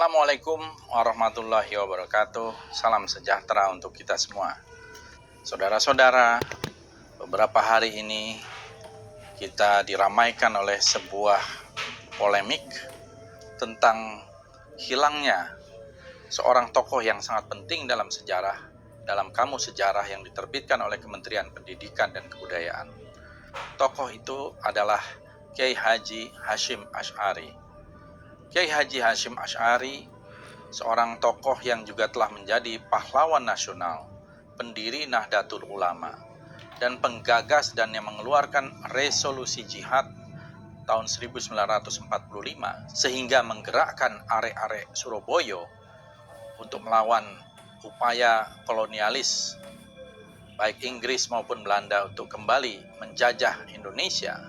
Assalamualaikum warahmatullahi wabarakatuh. Salam sejahtera untuk kita semua. Saudara-saudara, beberapa hari ini kita diramaikan oleh sebuah polemik tentang hilangnya seorang tokoh yang sangat penting dalam sejarah, dalam kamus sejarah yang diterbitkan oleh Kementerian Pendidikan dan Kebudayaan. Tokoh itu adalah Kiai Haji Hasyim Asy'ari. Kiai Haji Hasyim Asy'ari, seorang tokoh yang juga telah menjadi pahlawan nasional, pendiri Nahdlatul Ulama, dan penggagas dan yang mengeluarkan resolusi jihad tahun 1945 sehingga menggerakkan arek-arek Surabaya untuk melawan upaya kolonialis baik Inggris maupun Belanda untuk kembali menjajah Indonesia,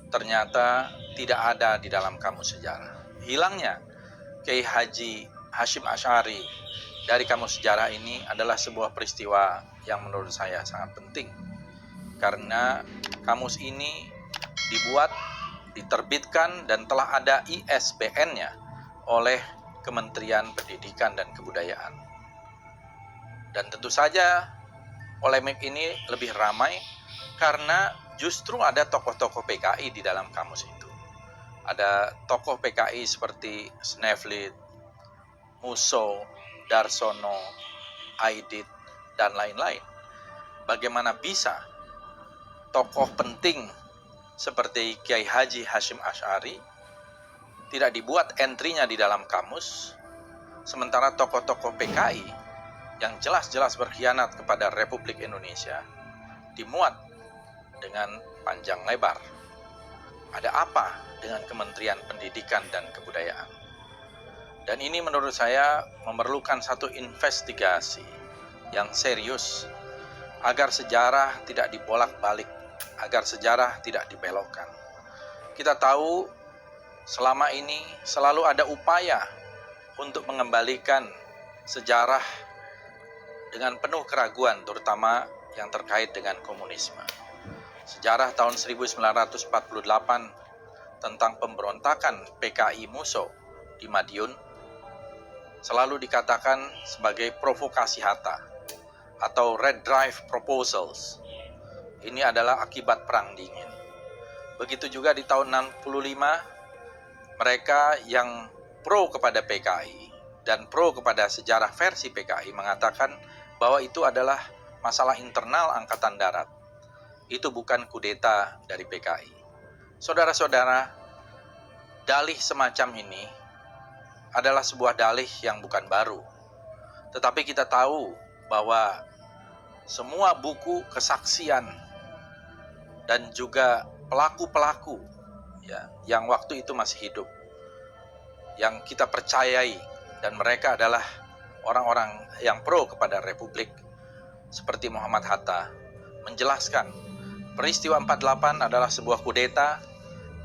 ternyata tidak ada di dalam kamus sejarah. Hilangnya Kiai Haji Hasyim Asy'ari dari kamus sejarah ini adalah sebuah peristiwa yang menurut saya sangat penting, karena kamus ini dibuat, diterbitkan, dan telah ada ISBN-nya oleh Kementerian Pendidikan dan Kebudayaan. Dan tentu saja polemik ini lebih ramai karena justru ada tokoh-tokoh PKI di dalam kamus itu. Ada tokoh PKI seperti Sneflit, Musso, Darsono, Aidit, dan lain-lain. Bagaimana bisa tokoh penting seperti Kiai Haji Hasyim Asy'ari tidak dibuat entry-nya di dalam kamus, sementara tokoh-tokoh PKI yang jelas-jelas berkhianat kepada Republik Indonesia dimuat dengan panjang lebar. Ada apa dengan Kementerian Pendidikan dan Kebudayaan? Dan ini menurut saya memerlukan satu investigasi yang serius agar sejarah tidak dibolak-balik, agar sejarah tidak dibelokkan. Kita tahu selama ini selalu ada upaya untuk mengembalikan sejarah dengan penuh keraguan, terutama yang terkait dengan komunisme. Sejarah tahun 1948 tentang pemberontakan PKI Musso di Madiun selalu dikatakan sebagai provokasi Hatta atau Red Drive Proposals. Ini adalah akibat Perang Dingin. Begitu juga di tahun 65, mereka yang pro kepada PKI dan pro kepada sejarah versi PKI mengatakan bahwa itu adalah masalah internal Angkatan Darat. Itu bukan kudeta dari PKI. Saudara-saudara, dalih semacam ini adalah sebuah dalih yang bukan baru. Tetapi kita tahu bahwa semua buku kesaksian dan juga pelaku-pelaku yang waktu itu masih hidup, yang kita percayai, dan mereka adalah orang-orang yang pro kepada Republik seperti Muhammad Hatta, menjelaskan peristiwa 48 adalah sebuah kudeta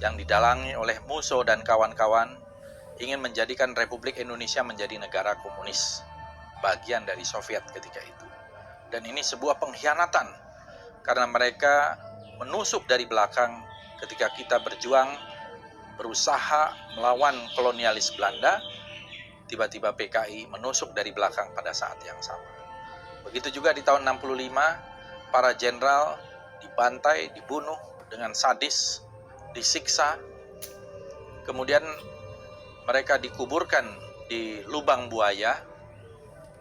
yang didalangi oleh Musso dan kawan-kawan ingin menjadikan Republik Indonesia menjadi negara komunis, bagian dari Soviet ketika itu. Dan ini sebuah pengkhianatan karena mereka menusuk dari belakang ketika kita berjuang berusaha melawan kolonialis Belanda. Tiba-tiba PKI menusuk dari belakang pada saat yang sama. Begitu juga di tahun 65, para jenderal dibantai, dibunuh dengan sadis, disiksa. Kemudian mereka dikuburkan di lubang buaya,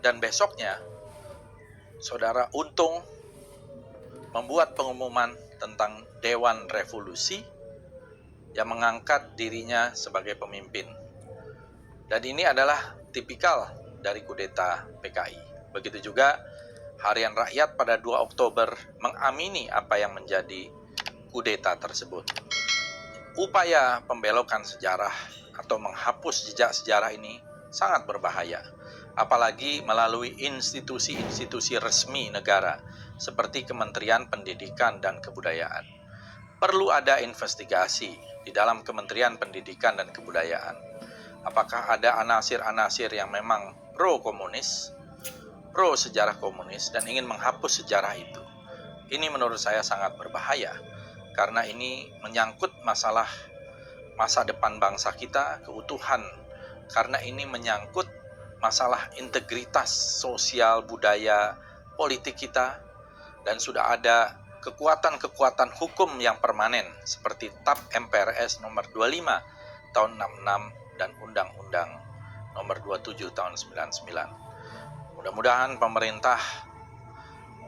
dan besoknya Saudara Untung membuat pengumuman tentang Dewan Revolusi yang mengangkat dirinya sebagai pemimpin. Dan ini adalah tipikal dari kudeta PKI. Begitu juga Harian Rakyat pada 2 Oktober mengamini apa yang menjadi kudeta tersebut. Upaya pembelokan sejarah atau menghapus jejak sejarah ini sangat berbahaya, apalagi melalui institusi-institusi resmi negara seperti Kementerian Pendidikan dan Kebudayaan. Perlu ada investigasi di dalam Kementerian Pendidikan dan Kebudayaan. Apakah ada anasir-anasir yang memang pro-komunis, pro sejarah komunis, dan ingin menghapus sejarah itu? Ini menurut saya sangat berbahaya, karena ini menyangkut masalah masa depan bangsa kita, keutuhan karena ini menyangkut masalah integritas sosial, budaya, politik kita, dan sudah ada kekuatan-kekuatan hukum yang permanen seperti TAP MPRS nomor 25 tahun 66 dan Undang-Undang nomor 27 tahun 99. Mudah-mudahan pemerintah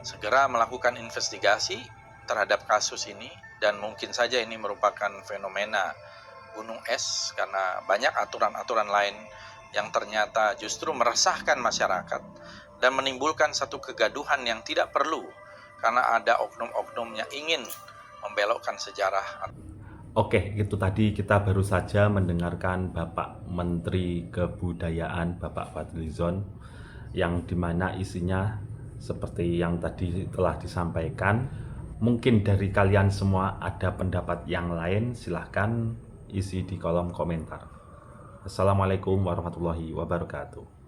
segera melakukan investigasi terhadap kasus ini, dan mungkin saja ini merupakan fenomena gunung es karena banyak aturan-aturan lain yang ternyata justru meresahkan masyarakat dan menimbulkan satu kegaduhan yang tidak perlu karena ada oknum-oknum yang ingin membelokkan sejarah. Oke, itu tadi kita baru saja mendengarkan Bapak Menteri Kebudayaan Bapak Fadlizon, yang dimana isinya seperti yang tadi telah disampaikan. Mungkin dari kalian semua ada pendapat yang lain, silahkan isi di kolom komentar. Assalamualaikum warahmatullahi wabarakatuh.